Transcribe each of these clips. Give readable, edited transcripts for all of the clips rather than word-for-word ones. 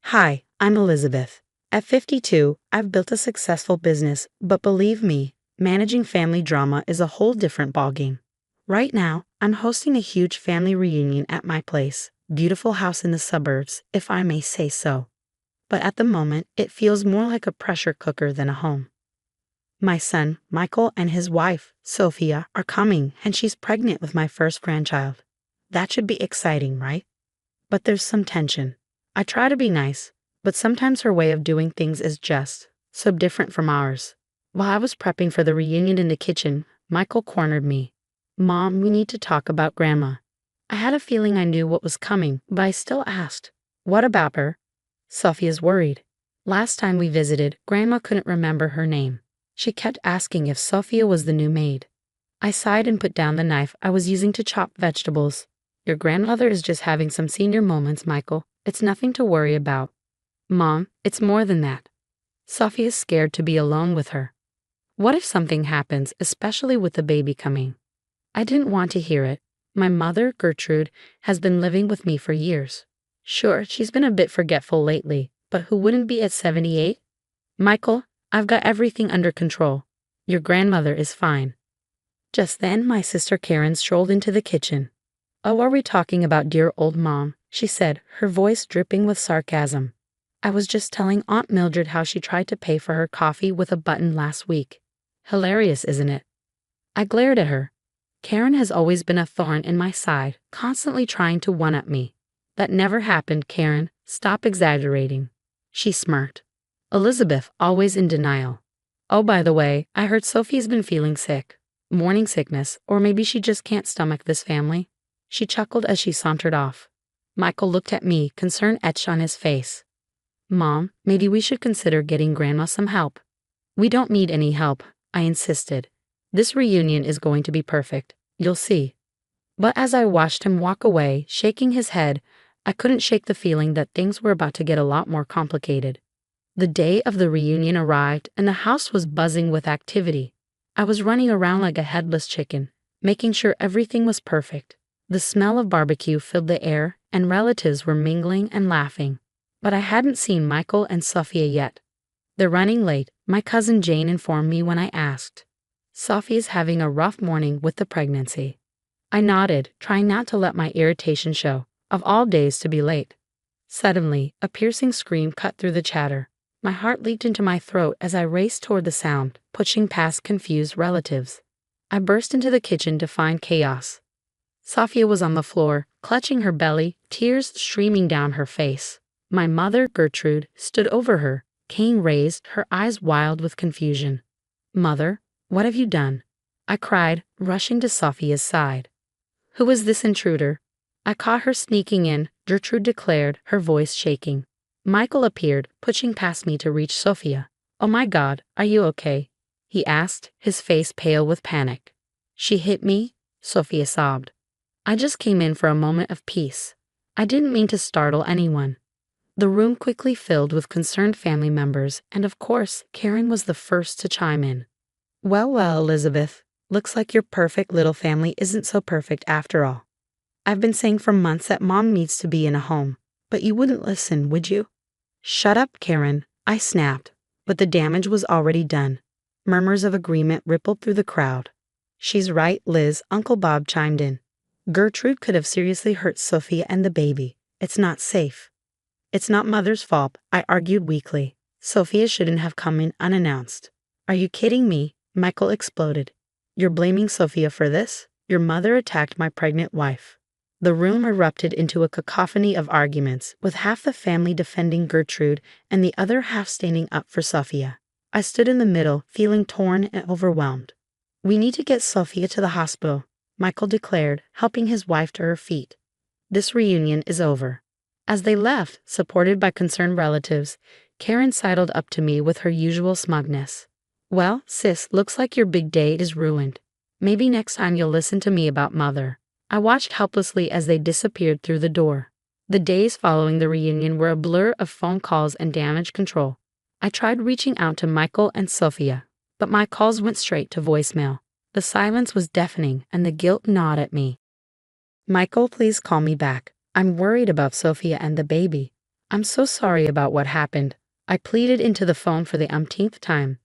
Hi, I'm Elizabeth. At 52, I've built a successful business, but believe me, managing family drama is a whole different ballgame. Right now, I'm hosting a huge family reunion at my place, beautiful house in the suburbs, if I may say so. But at the moment, it feels more like a pressure cooker than a home. My son, Michael, and his wife, Sophia, are coming, and she's pregnant with my first grandchild. That should be exciting, right? But there's some tension. I try to be nice, but sometimes her way of doing things is just so different from ours. While I was prepping for the reunion in the kitchen, Michael cornered me. Mom, we need to talk about Grandma. I had a feeling I knew what was coming, but I still asked, what about her? Sophia's worried. Last time we visited, Grandma couldn't remember her name. She kept asking if Sophia was the new maid. I sighed and put down the knife I was using to chop vegetables. Your grandmother is just having some senior moments, Michael. It's nothing to worry about. Mom, it's more than that. Sophia's scared to be alone with her. What if something happens, especially with the baby coming? I didn't want to hear it. My mother, Gertrude, has been living with me for years. Sure, she's been a bit forgetful lately, but who wouldn't be at 78? Michael, I've got everything under control. Your grandmother is fine. Just then, my sister Karen strolled into the kitchen. Oh, are we talking about dear old Mom? She said, her voice dripping with sarcasm. I was just telling Aunt Mildred how she tried to pay for her coffee with a button last week. Hilarious, isn't it? I glared at her. Karen has always been a thorn in my side, constantly trying to one-up me. That never happened, Karen. Stop exaggerating. She smirked. Elizabeth, always in denial. Oh, by the way, I heard Sophie's been feeling sick. Morning sickness, or maybe she just can't stomach this family. She chuckled as she sauntered off. Michael looked at me, concern etched on his face. Mom, maybe we should consider getting Grandma some help. We don't need any help, I insisted. This reunion is going to be perfect. You'll see. But as I watched him walk away, shaking his head, I couldn't shake the feeling that things were about to get a lot more complicated. The day of the reunion arrived, and the house was buzzing with activity. I was running around like a headless chicken, making sure everything was perfect. The smell of barbecue filled the air, and relatives were mingling and laughing. But I hadn't seen Michael and Sophia yet. They're running late, my cousin Jane informed me when I asked. Sophia's having a rough morning with the pregnancy. I nodded, trying not to let my irritation show. Of all days to be late. Suddenly, a piercing scream cut through the chatter. My heart leaped into my throat as I raced toward the sound, pushing past confused relatives. I burst into the kitchen to find chaos. Sophia was on the floor, clutching her belly, tears streaming down her face. My mother, Gertrude, stood over her, cane raised, her eyes wild with confusion. Mother, what have you done? I cried, rushing to Sophia's side. Who is this intruder? I caught her sneaking in, Gertrude declared, her voice shaking. Michael appeared, pushing past me to reach Sophia. Oh my God, are you okay? He asked, his face pale with panic. She hit me? Sophia sobbed. I just came in for a moment of peace. I didn't mean to startle anyone. The room quickly filled with concerned family members, and of course, Karen was the first to chime in. Well, Elizabeth, looks like your perfect little family isn't so perfect after all. I've been saying for months that Mom needs to be in a home, but you wouldn't listen, would you? Shut up, Karen, I snapped, but the damage was already done. Murmurs of agreement rippled through the crowd. She's right, Liz, Uncle Bob chimed in. Gertrude could have seriously hurt Sophia and the baby. It's not safe. It's not Mother's fault, I argued weakly. Sophia shouldn't have come in unannounced. Are you kidding me? Michael exploded. You're blaming Sophia for this? Your mother attacked my pregnant wife. The room erupted into a cacophony of arguments, with half the family defending Gertrude and the other half standing up for Sophia. I stood in the middle, feeling torn and overwhelmed. We need to get Sophia to the hospital, Michael declared, helping his wife to her feet. This reunion is over. As they left, supported by concerned relatives, Karen sidled up to me with her usual smugness. Well, sis, looks like your big day is ruined. Maybe next time you'll listen to me about Mother. I watched helplessly as they disappeared through the door. The days following the reunion were a blur of phone calls and damage control. I tried reaching out to Michael and Sophia, but my calls went straight to voicemail. The silence was deafening, and the guilt gnawed at me. Michael, please call me back. I'm worried about Sophia and the baby. I'm so sorry about what happened. I pleaded into the phone for the umpteenth time.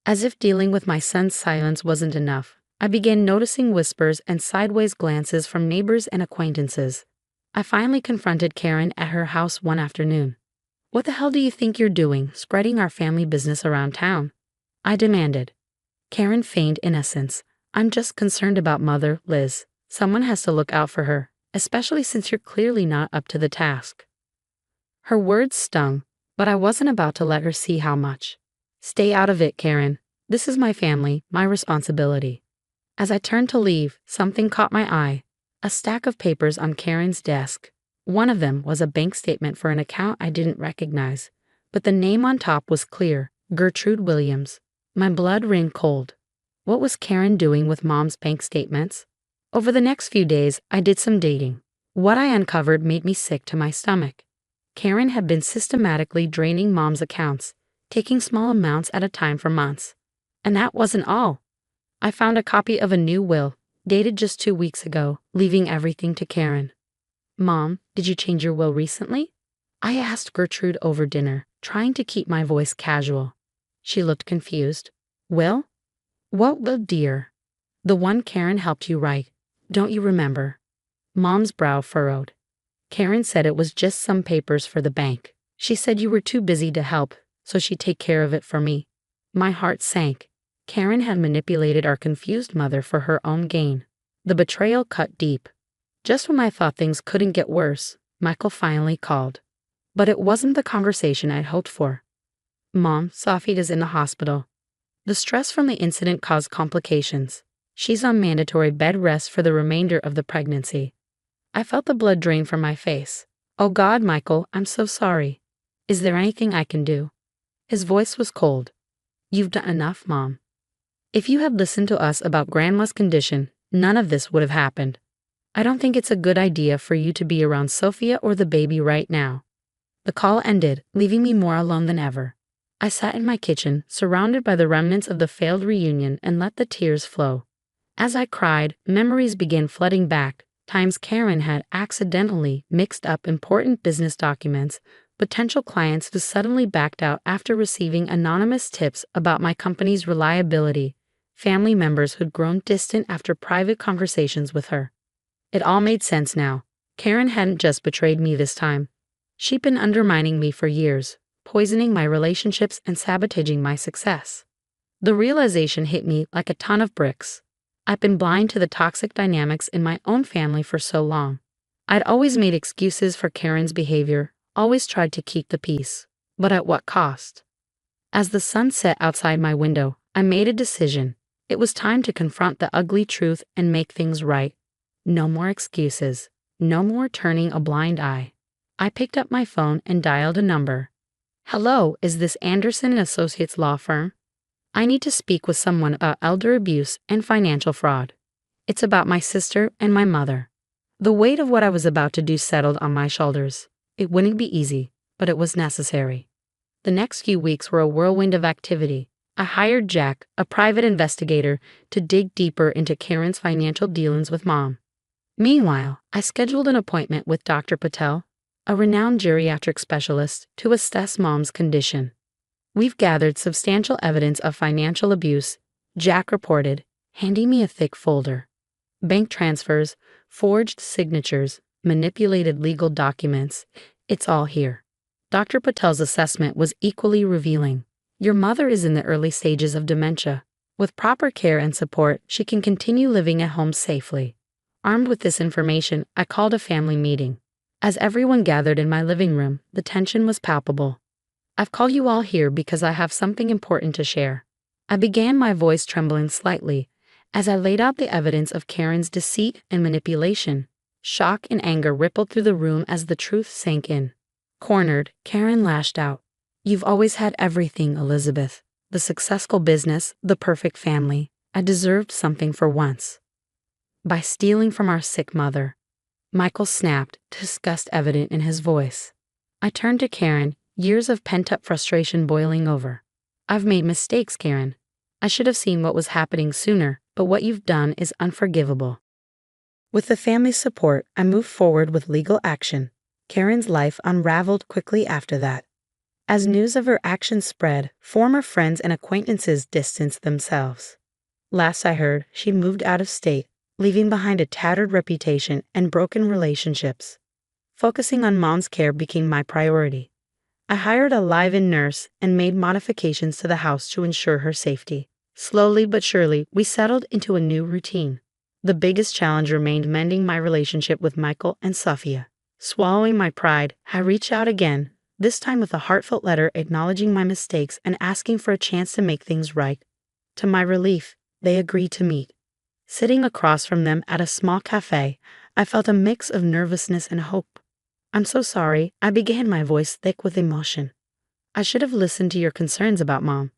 As if dealing with my son's silence wasn't enough, I began noticing whispers and sideways glances from neighbors and acquaintances. I finally confronted Karen at her house one afternoon. "What the hell do you think you're doing, spreading our family business around town?" I demanded. Karen feigned innocence. "I'm just concerned about Mother, Liz. Someone has to look out for her, especially since you're clearly not up to the task." Her words stung, but I wasn't about to let her see how much. "Stay out of it, Karen. This is my family, my responsibility." As I turned to leave, something caught my eye. A stack of papers on Karen's desk. One of them was a bank statement for an account I didn't recognize, but the name on top was clear: Gertrude Williams. My blood ran cold. What was Karen doing with Mom's bank statements? Over the next few days, I did some digging. What I uncovered made me sick to my stomach. Karen had been systematically draining Mom's accounts, taking small amounts at a time for months. And that wasn't all. I found a copy of a new will, dated just 2 weeks ago, leaving everything to Karen. "Mom, did you change your will recently?" I asked Gertrude over dinner, trying to keep my voice casual. She looked confused. "Will? What will, dear?" "The one Karen helped you write. Don't you remember?" Mom's brow furrowed. "Karen said it was just some papers for the bank. She said you were too busy to help, so she'd take care of it for me." My heart sank. Karen had manipulated our confused mother for her own gain. The betrayal cut deep. Just when I thought things couldn't get worse, Michael finally called. But it wasn't the conversation I'd hoped for. "Mom, Safid is in the hospital. The stress from the incident caused complications. She's on mandatory bed rest for the remainder of the pregnancy." I felt the blood drain from my face. "Oh God, Michael, I'm so sorry. Is there anything I can do?" His voice was cold. "You've done enough, Mom. If you had listened to us about Grandma's condition, none of this would have happened. I don't think it's a good idea for you to be around Sophia or the baby right now." The call ended, leaving me more alone than ever. I sat in my kitchen, surrounded by the remnants of the failed reunion, and let the tears flow. As I cried, memories began flooding back. Times Karen had accidentally mixed up important business documents, potential clients who suddenly backed out after receiving anonymous tips about my company's reliability, family members who'd grown distant after private conversations with her. It all made sense now. Karen hadn't just betrayed me this time. She'd been undermining me for years, poisoning my relationships and sabotaging my success. The realization hit me like a ton of bricks. I've been blind to the toxic dynamics in my own family for so long. I'd always made excuses for Karen's behavior, always tried to keep the peace. But at what cost? As the sun set outside my window, I made a decision. It was time to confront the ugly truth and make things right. No more excuses. No more turning a blind eye. I picked up my phone and dialed a number. "Hello, is this Anderson and Associates law firm? I need to speak with someone about elder abuse and financial fraud. It's about my sister and my mother." The weight of what I was about to do settled on my shoulders. It wouldn't be easy, but it was necessary. The next few weeks were a whirlwind of activity. I hired Jack, a private investigator, to dig deeper into Karen's financial dealings with Mom. Meanwhile, I scheduled an appointment with Dr. Patel, a renowned geriatric specialist, to assess Mom's condition. "We've gathered substantial evidence of financial abuse," Jack reported, handing me a thick folder. "Bank transfers, forged signatures, manipulated legal documents. It's all here." Dr. Patel's assessment was equally revealing. "Your mother is in the early stages of dementia. With proper care and support, she can continue living at home safely." Armed with this information, I called a family meeting. As everyone gathered in my living room, the tension was palpable. "I've called you all here because I have something important to share." I began, my voice trembling slightly, as I laid out the evidence of Karen's deceit and manipulation. Shock and anger rippled through the room as the truth sank in. Cornered, Karen lashed out. "You've always had everything, Elizabeth. The successful business, the perfect family. I deserved something for once. By stealing from our sick mother." Michael snapped, disgust evident in his voice. I turned to Karen, years of pent-up frustration boiling over. "I've made mistakes, Karen. I should have seen what was happening sooner, but what you've done is unforgivable." With the family's support, I moved forward with legal action. Karen's life unraveled quickly after that. As news of her actions spread, former friends and acquaintances distanced themselves. Last I heard, she moved out of state, leaving behind a tattered reputation and broken relationships. Focusing on Mom's care became my priority. I hired a live-in nurse and made modifications to the house to ensure her safety. Slowly but surely, we settled into a new routine. The biggest challenge remained mending my relationship with Michael and Sophia. Swallowing my pride, I reached out again, this time with a heartfelt letter acknowledging my mistakes and asking for a chance to make things right. To my relief, they agreed to meet. Sitting across from them at a small cafe, I felt a mix of nervousness and hope. "I'm so sorry," I began, my voice thick with emotion. "I should have listened to your concerns about Mom.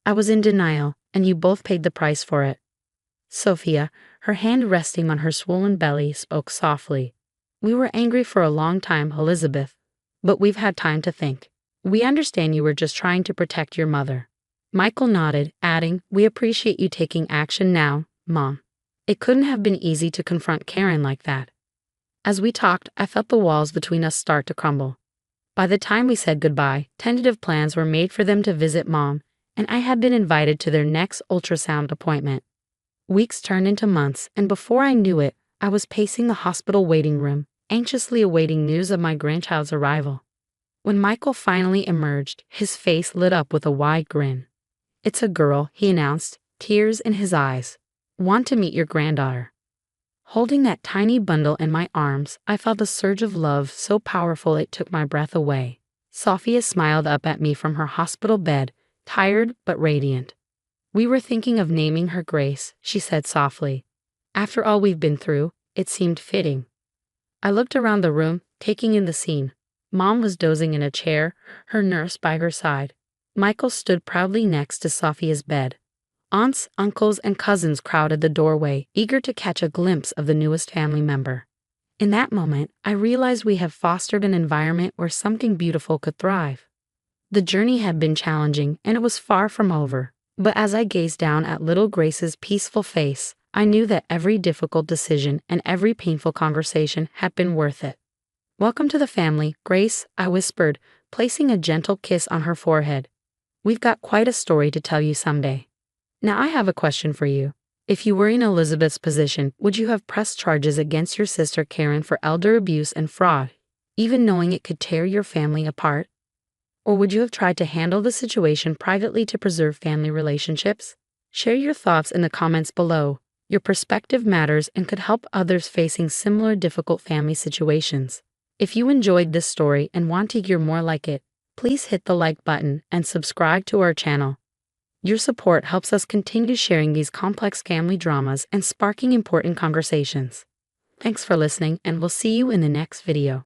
I was in denial, and you both paid the price for it." Sophia, her hand resting on her swollen belly, spoke softly. "We were angry for a long time, Elizabeth, but we've had time to think. We understand you were just trying to protect your mother." Michael nodded, adding, "We appreciate you taking action now, Mom. It couldn't have been easy to confront Karen like that." As we talked, I felt the walls between us start to crumble. By the time we said goodbye, tentative plans were made for them to visit Mom, and I had been invited to their next ultrasound appointment. Weeks turned into months, and before I knew it, I was pacing the hospital waiting room, anxiously awaiting news of my grandchild's arrival. When Michael finally emerged, his face lit up with a wide grin. "It's a girl," he announced, tears in his eyes. "Want to meet your granddaughter." Holding that tiny bundle in my arms, I felt a surge of love so powerful it took my breath away. Sophia smiled up at me from her hospital bed, tired but radiant. "We were thinking of naming her Grace," she said softly. "After all we've been through, it seemed fitting." I looked around the room, taking in the scene. Mom was dozing in a chair, her nurse by her side. Michael stood proudly next to Sophia's bed. Aunts, uncles, and cousins crowded the doorway, eager to catch a glimpse of the newest family member. In that moment, I realized we have fostered an environment where something beautiful could thrive. The journey had been challenging, and it was far from over. But as I gazed down at little Grace's peaceful face, I knew that every difficult decision and every painful conversation had been worth it. "Welcome to the family, Grace," I whispered, placing a gentle kiss on her forehead. "We've got quite a story to tell you someday." Now I have a question for you. If you were in Elizabeth's position, would you have pressed charges against your sister Karen for elder abuse and fraud, even knowing it could tear your family apart? Or would you have tried to handle the situation privately to preserve family relationships? Share your thoughts in the comments below. Your perspective matters and could help others facing similar difficult family situations. If you enjoyed this story and want to hear more like it, please hit the like button and subscribe to our channel. Your support helps us continue sharing these complex family dramas and sparking important conversations. Thanks for listening, and we'll see you in the next video.